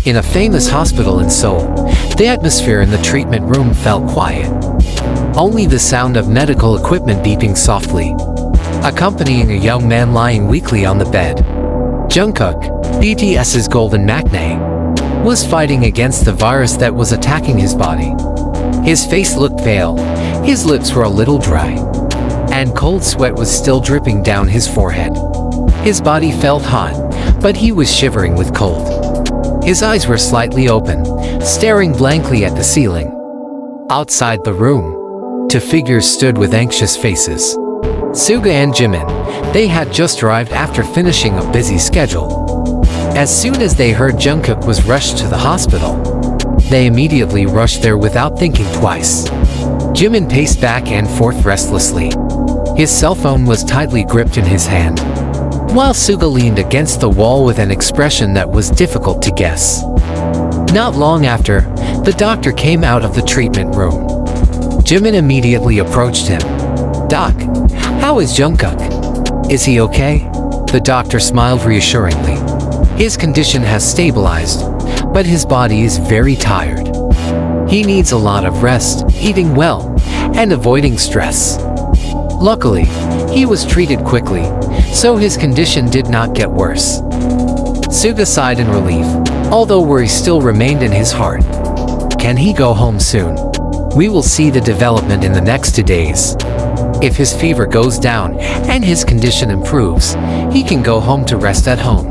In a famous hospital in Seoul, the atmosphere in the treatment room felt quiet. Only the sound of medical equipment beeping softly, accompanying a young man lying weakly on the bed. Jungkook, BTS's golden matinee, was fighting against the virus that was attacking his body. His face looked pale, his lips were a little dry, and cold sweat was still dripping down his forehead. His body felt hot, but he was shivering with cold. His eyes were slightly open, staring blankly at the ceiling. Outside the room, two figures stood with anxious faces. SUGA and Jimin. They had just arrived after finishing a busy schedule. As soon as they heard Jungkook was rushed to the hospital, they immediately rushed there without thinking twice. Jimin paced back and forth restlessly. His cell phone was tightly gripped in his hand, while SUGA leaned against the wall with an expression that was difficult to guess. Not long after, the doctor came out of the treatment room. Jimin immediately approached him. "Doc, how is Jungkook? Is he okay?" The doctor smiled reassuringly. "His condition has stabilized, but his body is very tired. He needs a lot of rest, eating well, and avoiding stress." Luckily, he was treated quickly, so his condition did not get worse. SUGA sighed in relief, although worry still remained in his heart. Can he go home soon? We will see the development in the next 2 days. If his fever goes down and his condition improves, he can go home to rest at home.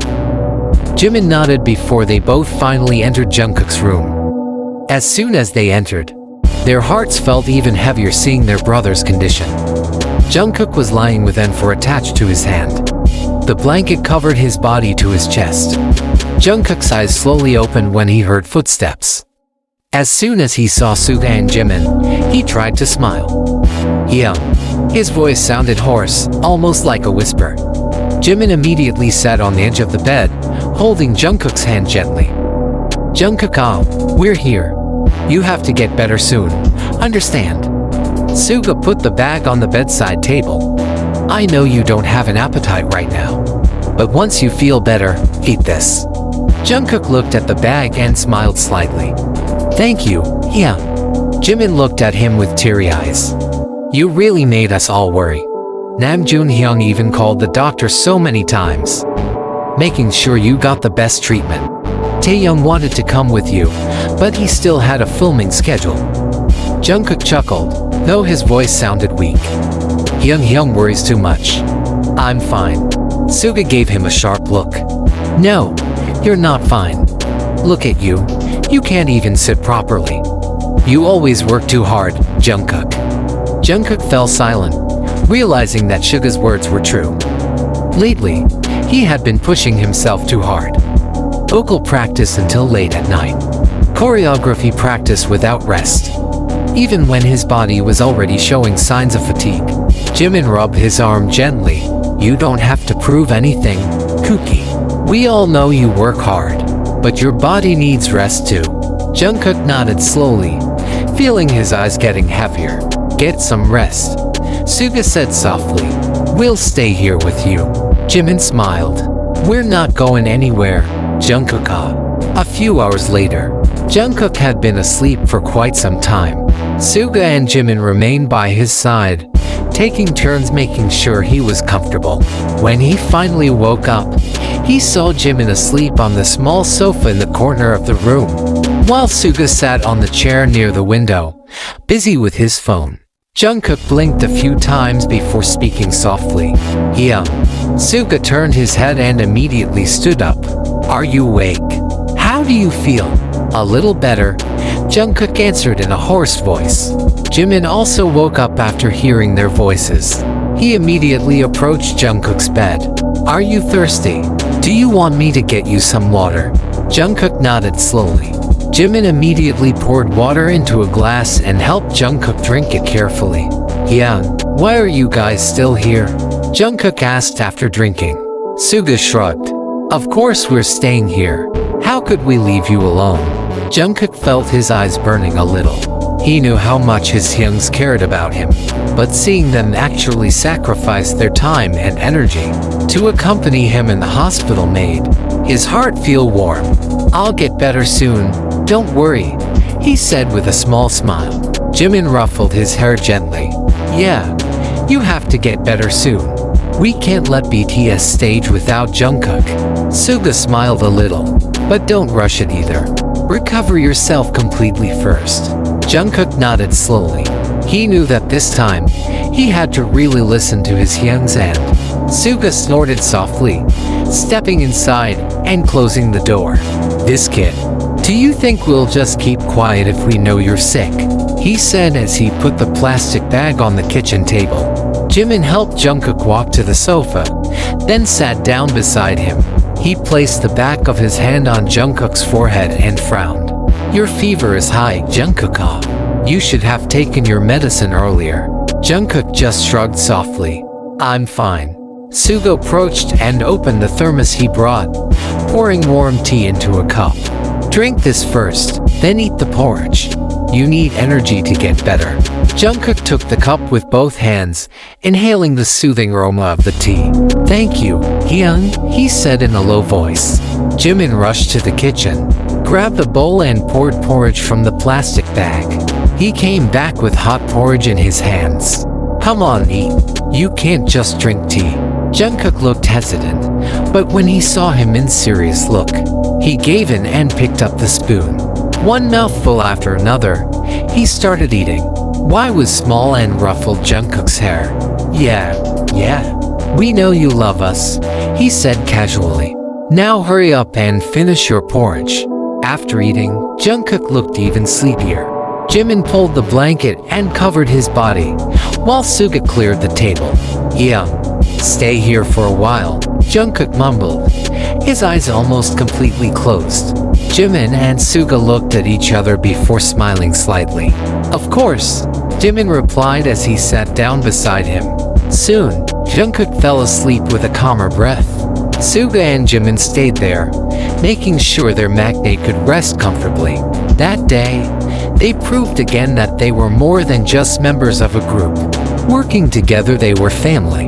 Jimin nodded before they both finally entered Jungkook's room. As soon as they entered, their hearts felt even heavier seeing their brother's condition. Jungkook was lying with N4 attached to his hand. The blanket covered his body to his chest. Jungkook's eyes slowly opened when he heard footsteps. As soon as he saw SUGA and Jimin, he tried to smile. "Young." His voice sounded hoarse, almost like a whisper. Jimin immediately sat on the edge of the bed, holding Jungkook's hand gently. "Jungkook, we're here. You have to get better soon. Understand?" SUGA put the bag on the bedside table. "I know you don't have an appetite right now, but once you feel better, eat this." Jungkook looked at the bag and smiled slightly. "Thank you, yeah." Jimin looked at him with teary eyes. "You really made us all worry." Namjoon even called the doctor so many times, making sure you got the best treatment. Taehyung wanted to come with you, but he still had a filming schedule. Jungkook chuckled, though his voice sounded weak. Hyung worries too much. "I'm fine." SUGA gave him a sharp look. "No, you're not fine. Look at you. You can't even sit properly. You always work too hard, Jungkook." Jungkook fell silent, realizing that SUGA's words were true. Lately, he had been pushing himself too hard. Vocal practice until late at night. Choreography practice without rest. Even when his body was already showing signs of fatigue, Jimin rubbed his arm gently. "You don't have to prove anything, Kookie. We all know you work hard, but your body needs rest too." Jungkook nodded slowly, feeling his eyes getting heavier. "Get some rest," SUGA said softly. "We'll stay here with you." Jimin smiled. "We're not going anywhere, Jungkook." A few hours later, Jungkook had been asleep for quite some time. SUGA and Jimin remained by his side, taking turns making sure he was comfortable. When he finally woke up, he saw Jimin asleep on the small sofa in the corner of the room, while SUGA sat on the chair near the window, busy with his phone. Jungkook blinked a few times before speaking softly. "Yeah." SUGA turned his head and immediately stood up. "Are you awake? How do you feel?" "A little better," Jungkook answered in a hoarse voice. Jimin also woke up after hearing their voices. He immediately approached Jungkook's bed. "Are you thirsty? Do you want me to get you some water?" Jungkook nodded slowly. Jimin immediately poured water into a glass and helped Jungkook drink it carefully. "Yeah, why are you guys still here?" Jungkook asked after drinking. SUGA shrugged. "Of course we're staying here. How could we leave you alone?" Jungkook felt his eyes burning a little. He knew how much his Hyungs cared about him, but seeing them actually sacrifice their time and energy to accompany him in the hospital made his heart feel warm. I'll get better soon. Don't worry, he said with a small smile. Jimin ruffled his hair gently. Yeah, you have to get better soon. We can't let BTS stage without Jungkook. SUGA smiled a little, but don't rush it either. Recover yourself completely first. Jungkook nodded slowly. He knew that this time, he had to really listen to his hyung's end. SUGA snorted softly, stepping inside and closing the door. This kid. Do you think we'll just keep quiet if we know you're sick? He said as he put the plastic bag on the kitchen table. Jimin helped Jungkook walk to the sofa, then sat down beside him. He placed the back of his hand on Jungkook's forehead and frowned. Your fever is high, Jungkook. You should have taken your medicine earlier. Jungkook just shrugged softly. I'm fine. SUGA approached and opened the thermos he brought, pouring warm tea into a cup. Drink this first, then eat the porridge. You need energy to get better. Jungkook took the cup with both hands, inhaling the soothing aroma of the tea. Thank you, Hyung, he said in a low voice. Jimin rushed to the kitchen, grabbed a bowl and poured porridge from the plastic bag. He came back with hot porridge in his hands. Come on, eat. You can't just drink tea. Jungkook looked hesitant, but when he saw him in serious look, he gave in and picked up the spoon. One mouthful after another, he started eating. Why was small and ruffled Jungkook's hair? Yeah, we know you love us, he said casually. Now hurry up and finish your porridge. After eating, Jungkook looked even sleepier. Jimin pulled the blanket and covered his body, while SUGA cleared the table. Hyung, stay here for a while, Jungkook mumbled, his eyes almost completely closed. Jimin and SUGA looked at each other before smiling slightly. Of course, Jimin replied as he sat down beside him. Soon, Jungkook fell asleep with a calmer breath. SUGA and Jimin stayed there, making sure their magnate could rest comfortably. That day, they proved again that they were more than just members of a group. Working together, they were family.